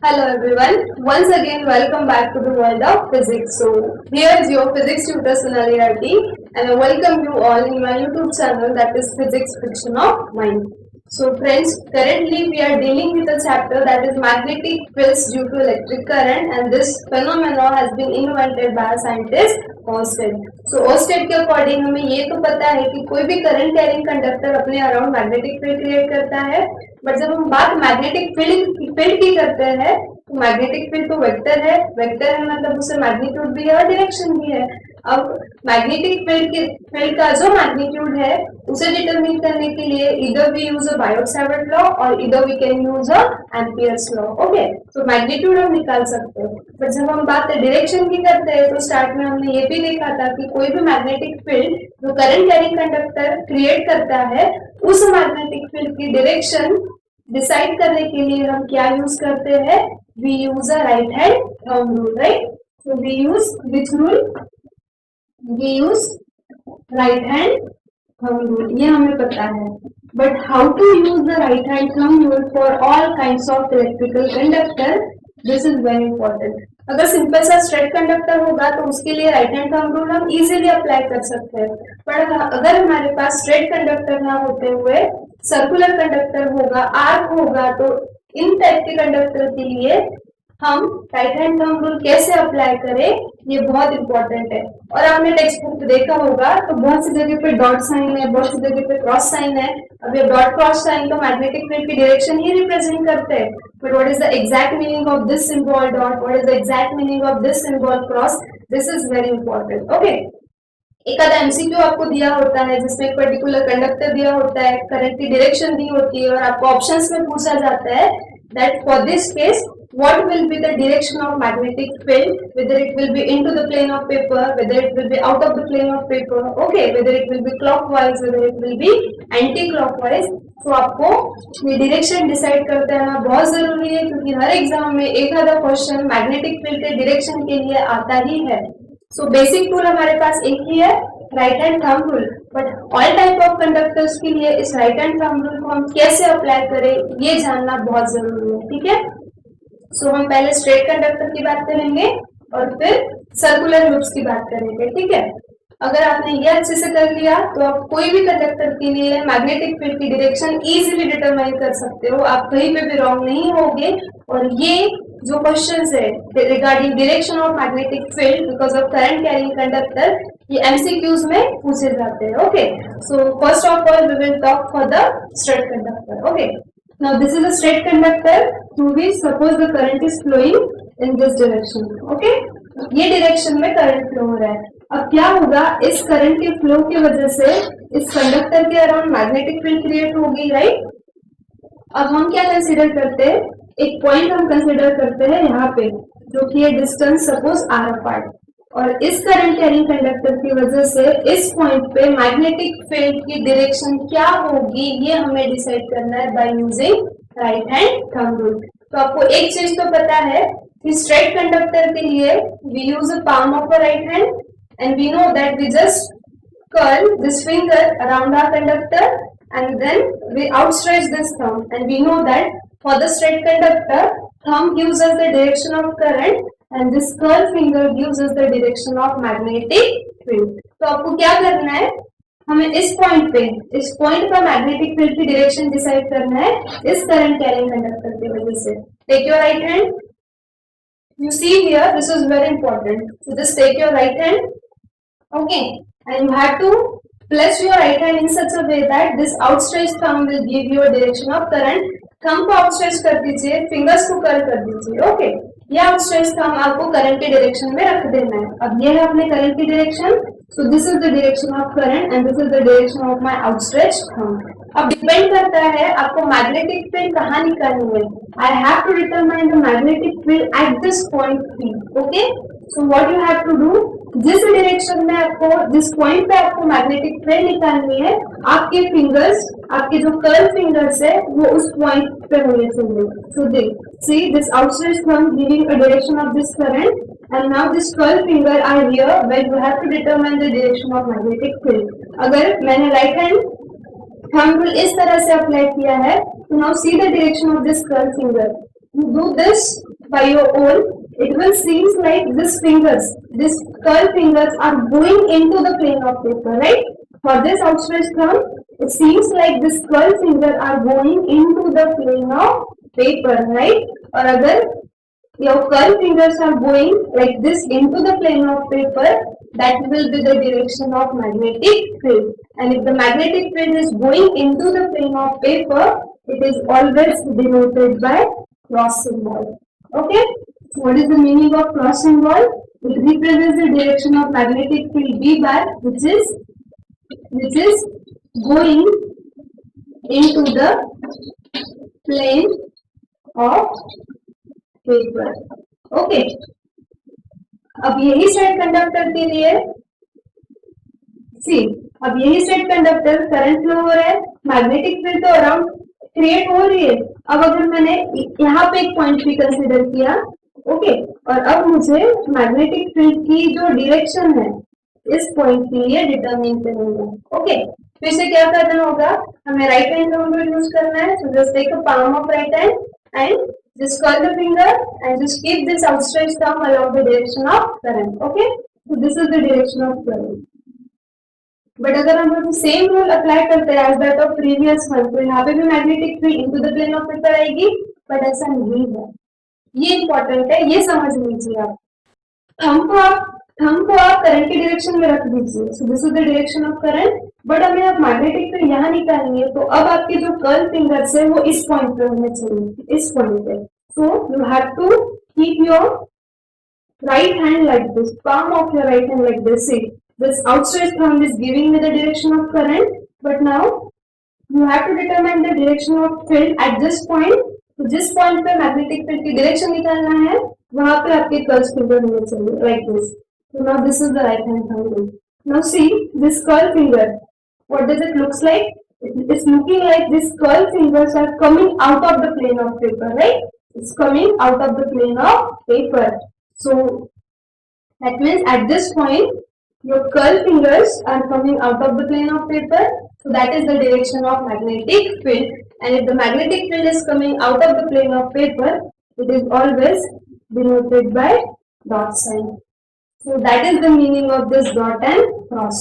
Hello everyone. Once again, welcome back to the world of physics. So, here is your physics tutor Sonali Reddy, and I welcome you all in my YouTube channel that is Physics Fiction of Mind. So, friends, currently we are dealing with a chapter that is magnetic fields due to electric current, and this phenomenon has been invented by a scientist Oersted. So, Oersted के according हमें ये तो पता है कि कोई भी current carrying conductor अपने अराउंड मैग्नेटिक फील्ड क्रिएट करता है, बट जब हम बात मैग्नेटिक फील्ड की करते हैं तो मैग्नेटिक फील्ड तो वेक्टर है मतलब उससे मैग्नीट्यूड भी है और डायरेक्शन भी है। अब मैग्नेटिक फील्ड का जो मैग्नीट्यूड है उसे डिटरमिन करने के लिए इधर we use a Biot Savart law और इधर we can use a Ampere's law. Okay, तो मैग्नीट्यूड हम निकाल सकते हैं, बट जब हम बात डायरेक्शन की करते हैं तो स्टार्ट में हमने ये भी देखा था कि कोई भी मैग्नेटिक फील्ड जो करंट कैरिंग कंडक्टर क्रिएट करता है उस मैग्नेटिक फील्ड की डायरेक्शन डिसाइड करने के लिए हम क्या यूज करते हैं, we use a right hand thumb rule, right. So we use which rule, we use right hand thumb rule, ये हमें पता है। But how to use the right hand thumb rule for all kinds of electrical conductor, this is very important. अगर simple सा straight conductor होगा तो उसके लिए राइट हैंड थंब रूल हम इजीली अप्लाई कर सकते हैं, पर अगर हमारे पास स्ट्रेट कंडक्टर ना होते हुए सर्कुलर कंडक्टर होगा, आर्क होगा, तो इन टाइप के कंडक्टर के लिए हम राइट हैंड थंब रूल कैसे अप्लाई करें, ये बहुत इंपॉर्टेंट है। और आपने टेक्स्ट बुक देखा होगा तो बहुत सी जगह पे डॉट साइन है, बहुत सी जगह पे क्रॉस साइन है। अब ये डॉट क्रॉस साइन तो मैग्नेटिक फील्ड की डायरेक्शन ही रिप्रेजेंट करते हैं, but what is the exact meaning of this symbol dot, what is the exact meaning of this symbol cross, this is very important. Okay, एक आधा MCQ आपको दिया होता है जिसमें एक पर्टिकुलर कंडक्टर दिया होता है, करंट की डायरेक्शन दी होती है और आपको ऑप्शंस में पूछा जाता है that for this case what will be the direction of magnetic field, whether it will be into the plane of paper, whether it will be out of the plane of paper, okay, whether it will be clockwise, whether it will be anti clockwise। तो आपको ये direction decide करते रहना बहुत जरूरी है, क्योंकि हर exam में एक आधा क्वेश्चन मैग्नेटिक फील्ड के डायरेक्शन के लिए आता ही है। सो बेसिक रूल हमारे पास एक ही है, right hand thumb rule, but all type of conductors के लिए इस राइट हैंड थंब रूल को हम कैसे अप्लाई करें ये जानना बहुत जरूरी है, ठीक है। सो हम पहले स्ट्रेट कंडक्टर की बात करेंगे और फिर सर्कुलर लूप्स की बात करेंगे, ठीक है। अगर आपने ये अच्छे से कर लिया तो आप कोई भी कंडक्टर के लिए मैग्नेटिक फील्ड की डायरेक्शन इजीली डिटरमाइन कर सकते हो, आप कहीं पे भी रॉन्ग नहीं होगे। और ये जो क्वेश्चंस है regarding direction of magnetic field because of current carrying conductor, ये एमसीक्यूज में पूछे जाते हैं। Okay, so first of all we will talk for the straight conductor. Okay, now this is a straight conductor through which suppose the current is flowing in this direction, okay, ये direction में current flow हो रहा है। अब क्या होगा, इस current के फ्लो की वजह से इस कंडक्टर के अराउंड मैग्नेटिक फील्ड क्रिएट होगी, राइट। अब हम क्या कंसीडर करते हैं, एक पॉइंट हम कंसीडर करते हैं यहाँ पे जो कि है डिस्टेंस सपोज आर अपार्ट, और इस करंट कैरिंग कंडक्टर की वजह से इस पॉइंट पे मैग्नेटिक फील्ड की डायरेक्शन क्या होगी ये हमें डिसाइड करना है by using right hand thumb rule. तो आपको एक चीज तो पता है कि स्ट्रेट कंडक्टर के लिए we use a palm of a right hand and we know that we just curl this finger around our conductor and then we outstretch this thumb, and we know that for the straight conductor thumb gives us the direction of current and this curl finger gives us the direction of magnetic field। तो आपको क्या करना है, हमें इस point पर magnetic field की direction decide करना है इस करंट कैरिंग कंडक्टर की वजह से। Take your right hand, you see here this is very important, so just take your right hand, okay, and you have to place your right hand in such a way that this outstretched thumb will give you a direction of current। Thumb को outstretch कर दीजिए, fingers को curl कर दीजिए, okay. ये outstretch thumb आपको current की direction में रख देना है। अब ये है अपने करंट की direction, so this is the direction of current and this is the direction of my outstretch thumb. अब डिपेंड करता है आपको मैग्नेटिक फील्ड कहाँ निकालनी है। I have to determine the magnetic field at this point P, okay. So what you have to do, जिस direction में आपको, जिस पॉइंट पे आपको मैग्नेटिक फील्ड निकालनी है, आपके फिंगर्स, आपके जो कर्ल फिंगर्स है वो उस पॉइंट पे होने चाहिए। सो देख, see this outstretched thumb giving a direction of this current and now this curl finger are here where you have to determine the direction of magnetic field। अगर मैंने राइट हैंड थंब रूल इस तरह से apply किया है तो now see the direction of this curl finger, you do this by your own, it will seems like these curved fingers are going into the plane of paper, right? For this outstretched thumb, it seems like this curved finger are going into the plane of paper, right? Or other, your curved fingers are going like this into the plane of paper, that will be the direction of magnetic field. And if the magnetic field is going into the plane of paper, it is always denoted by cross symbol. Okay? So what is the meaning of cross symbol? It represents the direction of magnetic field B bar, which is going into the plane of paper. Okay, अब यही set conductor के लिए सी, अब यही set conductor current flow हो रहा है, magnetic field तो अराउंड क्रिएट हो रही है. अब अगर मैंने यहाँ पे एक पॉइंट भी कंसीडर किया, ओके, और अब मुझे मैग्नेटिक फील्ड की जो डायरेक्शन है इस पॉइंट के लिए डिटरमाइन करना है. ओके, फिर से क्या करना होगा, हमें राइट हैंड रूल यूज करना है. So just take a palm of right hand and just curl the finger and just keep this outstretched thumb along the direction of current. Okay, so this is the direction of current. But अगर हम लोग same rule apply करते हैं as that of previous one, तो यहाँ पे भी magnetic field into the plane of paper आएगी, बट ऐसा नहीं है. ये इंपॉर्टेंट है, ये समझ लीजिए आप. थंब को आप करंट की डायरेक्शन में रख दीजिए. सो this is the direction of current. But हमें अब मैग्नेटिक फील्ड यहाँ निकालनी है, तो अब आपके जो कर्ल फिंगर्स है वो इस पॉइंट पे होने चाहिए, इस पॉइंट पे. So you have to keep your right hand like this, palm of your right hand like this. See, this outstretched thumb is giving me the direction of current, but now you have to determine the direction of field at this point. तो जिस point पे magnetic field की direction निकालना है, वहां पे आपके curl finger होने चाहिए like this. So now this is the right hand thumb. Now see this curl finger. What does it looks like? It's looking like these curl fingers are coming out of the plane of paper, right? It's coming out of the plane of paper. So that means at this point, your curl fingers are coming out of the plane of paper. So that is the direction of magnetic field. And if the magnetic field is coming out of the plane of paper, it is always denoted by dot sign. So that is the meaning of this dot and cross.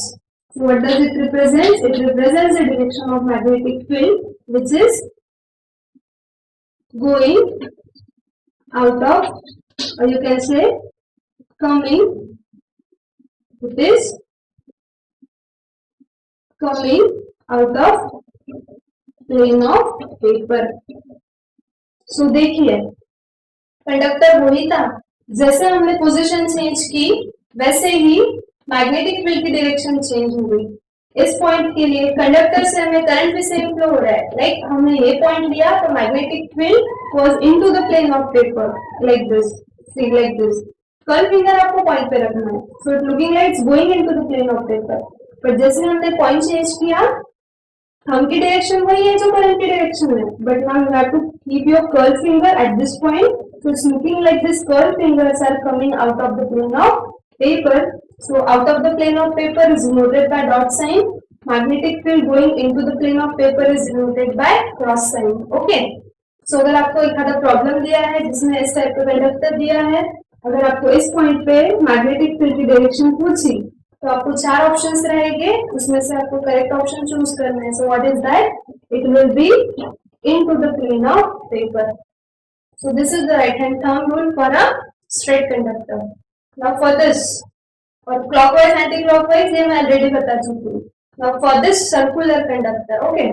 So what does it represent? It represents the direction of magnetic field, which is going out of, or you can say coming. It is coming out of plane of paper. So देखिए, conductor वही था, जैसे हमने position change की वैसे ही magnetic field की direction change हो गई. इस पॉइंट के लिए कंडक्टर से हमें करंट भी सेम फ्लो हो रहा है. लाइक हमने ये पॉइंट लिया तो magnetic field was into the plane of paper like this, see like this. Curl finger आपको पॉइंट पे रखना है, so it looking like it's going into the plane of paper. पर जैसे हमने पॉइंट चेंज किया, थंब की डायरेक्शन वही है जो करंट की डायरेक्शन है, but now you have to keep your curl finger at this point. So it's looking like this curl fingers are coming out of the plane of paper. So out of the plane of paper is denoted by dot sign. Magnetic field going into the plane of paper is denoted by cross sign. Okay. So अगर आपको एक आधा problem दिया है जिसमें इस type का conductor दिया है, अगर आपको इस पॉइंट पे मैग्नेटिक फील्ड की डायरेक्शन पूछी, तो आपको 4 ऑप्शंस रहेंगे, उसमें से आपको करेक्ट ऑप्शन चूज करना है. So what is that? It will be into the plane of paper. So this is the right hand thumb rule for a straight conductor. Now for this, for clockwise anti-clockwise ये मैं already बता चुकी हूँ. Now for this circular conductor, okay,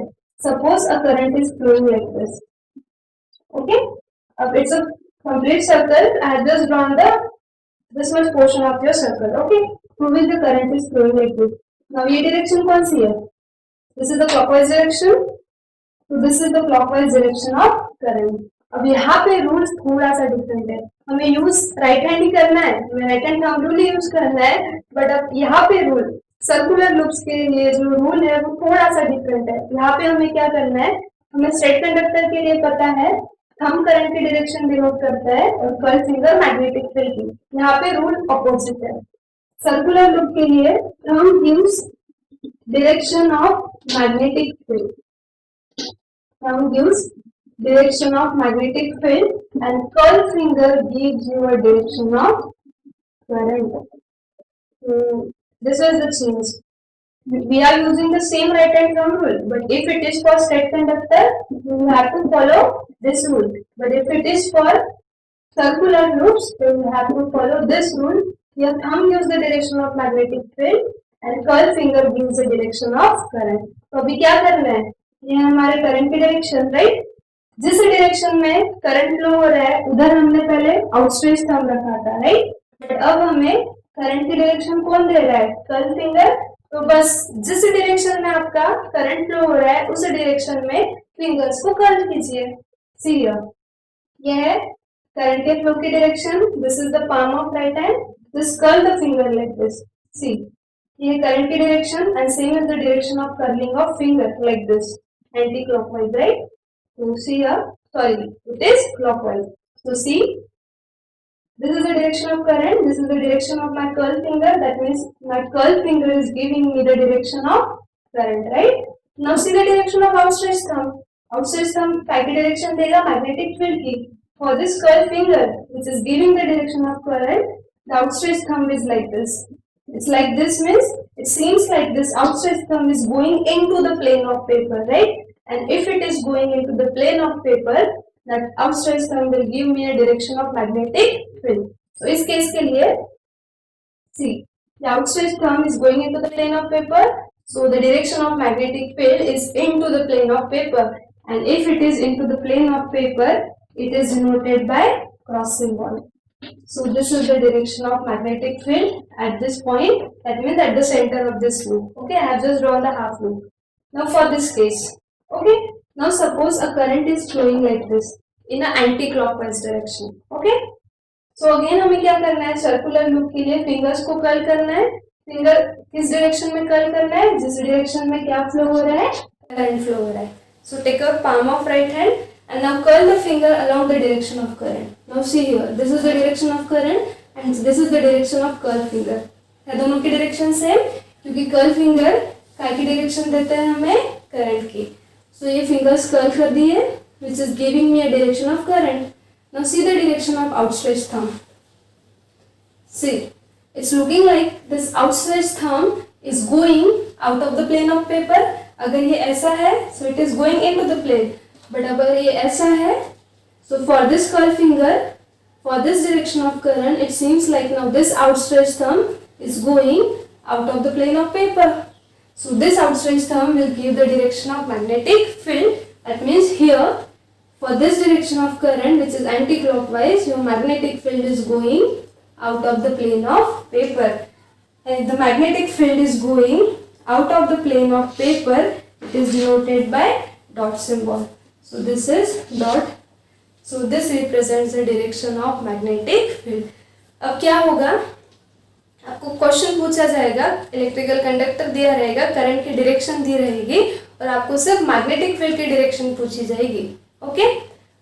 suppose a current is flowing like this. Okay, it's a complete circle. I have just drawn this much portion of your circle. Okay, through which the current is flowing like this. Now ये direction कौन सी है? This is the clockwise direction. So this is the clockwise direction of current. अब यहाँ पे rules थोड़ा सा different है, हमें यूज राइट हैंड ही करना है, हमें राइट हैंड थंब रूल ही यूज करना है. बट अब यहाँ पे रूल सर्कुलर लूप्स के लिए जो रूल है वो थोड़ा सा डिफरेंट है. यहाँ पे हमें क्या करना है, हमें स्ट्रेट कंडक्टर के लिए पता है थंब करंट की डायरेक्शन डिनोट करता है और कर्ल फिंगर मैग्नेटिक फील्ड की. यहाँ पे रूल अपोजिट है. सर्कुलर लूप के लिए thumb gives direction of magnetic field, thumb gives direction of magnetic field, and curl finger gives you a direction of current. This was the change. We are using the same right hand thumb rule, but if it is for straight conductor, you have to follow this rule. But if it is for circular loops, then you have to follow this rule. Your thumb gives the direction of magnetic field and curl finger gives the direction of current. तो अभी क्या करना है? ये हमारे current की direction, right? जिस direction में करंट फ्लो हो रहा है उधर हमने पहले आउटस्ट्रेच थंब रखा था, राइट? बट अब हमें करंट की डायरेक्शन कौन दे रहा है? Curl finger. तो बस जिस डायरेक्शन में आपका करंट फ्लो हो रहा है उस डायरेक्शन में फिंगर्स को कर्ल कीजिए. सी हियर, ये है करंट के फ्लो की direction. This is the palm of right hand. This curl the finger like this. See, ये करंट की direction and same is the direction of curling of finger like this, anti clockwise, right? So see here, sorry, it is clockwise. So see, this is the direction of current, this is the direction of my curl finger. That means my curl finger is giving me the direction of current, right? Now see the direction of outstretched thumb. Outstretched thumb काय की direction देगा? Magnetic field की. For this curl finger, which is giving the direction of current, the outstretched thumb is like this. It's like this means it seems like this outstretched thumb is going into the plane of paper, right? And if it is going into the plane of paper, that outstretched thumb will give me a direction of magnetic field. So इस case के लिए, see, the outstretched thumb is going into the plane of paper, so the direction of magnetic field is into the plane of paper. And if it is into the plane of paper, it is denoted by cross symbol. So this is the direction of magnetic field at this point. That means at the center of this loop. Okay, I have just drawn the half loop. Now for this case. Okay, now suppose a current is flowing like this in an anti-clockwise direction. Okay, so again हमें क्या करना है? Circular loop के लिए fingers को curl करना है. Finger किस डायरेक्शन में कर्ल करना है? जिस डायरेक्शन में क्या फ्लो हो रहा है? करंट फ्लो हो रहा है. So take your palm of right hand and now curl the finger along the direction of current. Now see here, this is the direction of current and this is the direction of curl finger. है दोनों की direction same, क्योंकि curl finger काय की direction देते हैं हमें? Current की. So ये fingers curl कर दिए, which is giving me a direction of current. Now see the direction of outstretched thumb. See, it's looking like this outstretched thumb is going out of the plane of paper. अगर ये ऐसा है, so it is going into the plane. But अगर ये ऐसा है, so for this curl finger, for this direction of current, it seems like now this outstretched thumb is going out of the plane of paper. So this outstretched thumb will give the direction of magnetic field. That means here, for this direction of current, which is anti-clockwise, your magnetic field is going out of the plane of paper. And the magnetic field is going out of the plane of paper. It is denoted by dot symbol. So this is dot. So this represents the direction of magnetic field. अब क्या होगा? आपको question पूछा जाएगा, electrical conductor दिया रहेगा, current की direction दी रहेगी और आपको सिर्फ मैग्नेटिक फील्ड की डायरेक्शन पूछी जाएगी. ओके,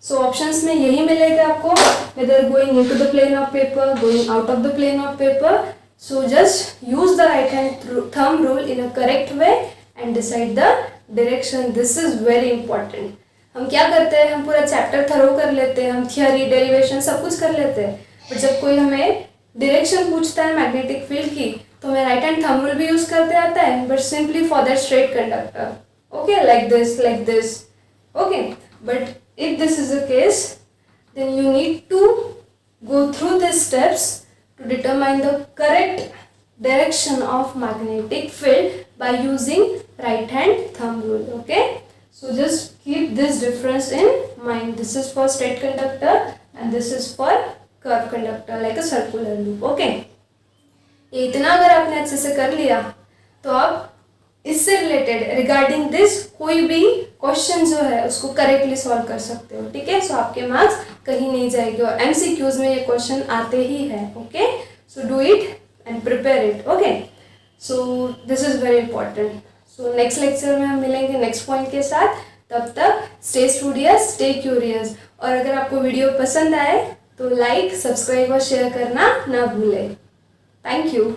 सो ऑप्शंस में यही मिलेगा आपको, whether going into the plane of paper, going out of the plane of paper. So just use the right hand thumb rule in a correct way and decide the direction. This is very important. हम क्या करते हैं, हम पूरा chapter thorough कर लेते हैं, हम थियोरी डेरिवेशन सब कुछ कर लेते हैं, बट जब कोई हमें डायरेक्शन पूछता है मैग्नेटिक फील्ड की तो हमें राइट हैंड थंब रूल भी यूज करते आता है, but simply for that straight conductor. Okay, like this. Okay, but if this is the case, then you need to go through these steps to determine the correct direction of magnetic field by using right hand thumb rule. Okay, so just keep this difference in mind. This is for straight conductor and this is for curved conductor like a circular loop. Okay, ये इतना अगर आपने अच्छे से कर लिया तो आप इससे रिलेटेड रिगार्डिंग दिस कोई भी क्वेश्चन जो है उसको करेक्टली सॉल्व कर सकते हो. ठीक है, सो आपके मार्क्स कहीं नहीं जाएंगे और एमसीक्यूज में ये क्वेश्चन आते ही है. Okay, so do it and prepare it. Okay, so this is very important. So next lecture में हम मिलेंगे नेक्स्ट पॉइंट के साथ. तब तक स्टे स्टूडियस, स्टे क्यूरियस. और अगर आपको वीडियो पसंद आए तो लाइक, सब्सक्राइब और शेयर करना ना भूलें. Thank you.